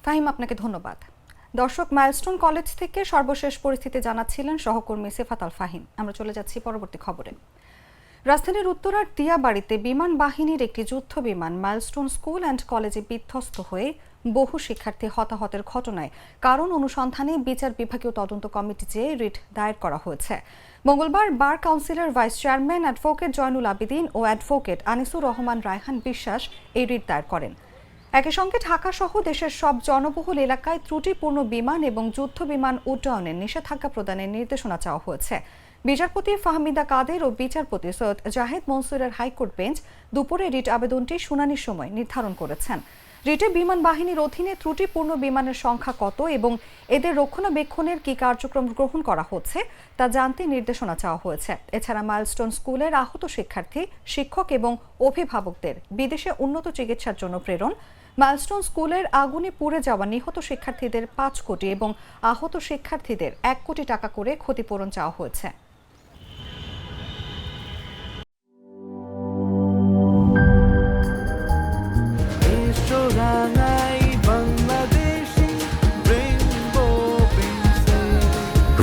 ফাহিম, আপনাকে ধন্যবাদ। দর্শক, মাইলস্টোন কলেজ থেকে সর্বশেষ পরিস্থিতি জানাচ্ছিলেন সহকর্মী সেফাত আল ফাহিম। আমরা চলে যাচ্ছি পরবর্তী খবরে। রাজধানীর উত্তরার দিয়াবাড়িতে বিমান বাহিনীর একটি যুদ্ধ বিমান মাইলস্টোন স্কুল অ্যান্ড কলেজে বিধ্বস্ত হয়ে বহু শিক্ষার্থী হতাহতের ঘটনায় কারণ অনুসন্ধানে বিচার বিভাগীয় তদন্ত কমিটি চেয়ে রিট দায়ের করা হয়েছে। মঙ্গলবার বার কাউন্সিলের vice chairman advocate Joynul Abedin ও অ্যাডভোকেট আনিসুর রহমান রায়হান বিশ্বাস এই রিট দায়ের করেন। একই সঙ্গে ঢাকা সহ দেশের সব জনবহুল এলাকায় ত্রুটিপূর্ণ বিমান এবং যুদ্ধ বিমান উড্ডয়নের নিষেধাজ্ঞা প্রদানের নির্দেশনা চাওয়া হয়েছে। বিচারপতি ফাহমিদা কাদের ও বিচারপতি সৈয়দ জাহেদ মনসুরের হাইকোর্ট বেঞ্চ দুপুরে রিট আবেদনটি শুনানির সময় নির্ধারণ করেছেন। রিটে বিমান বাহিনীর অধীনে ত্রুটিপূর্ণ বিমানের সংখ্যা কত এবং এদের রক্ষণাবেক্ষণের কি কার্যক্রম গ্রহণ করা হচ্ছে তা জানতে নির্দেশনা চাওয়া হয়েছে। এছাড়া মাইলস্টোন স্কুলের আহত শিক্ষার্থী, শিক্ষক এবং অভিভাবকদের বিদেশে উন্নত চিকিৎসার জন্য প্রেরণ, মাইলস্টোন স্কুলের আগুনে পুড়ে যাওয়া নিহত শিক্ষার্থীদের 5 কোটি এবং আহত শিক্ষার্থীদের 1 কোটি টাকা করে ক্ষতিপূরণ চাওয়া হয়েছে।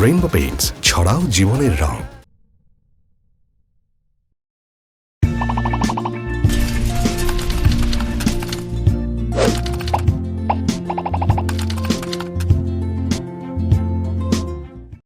রেইনবো পেইন্টস, ছড়াও জীবনের রং।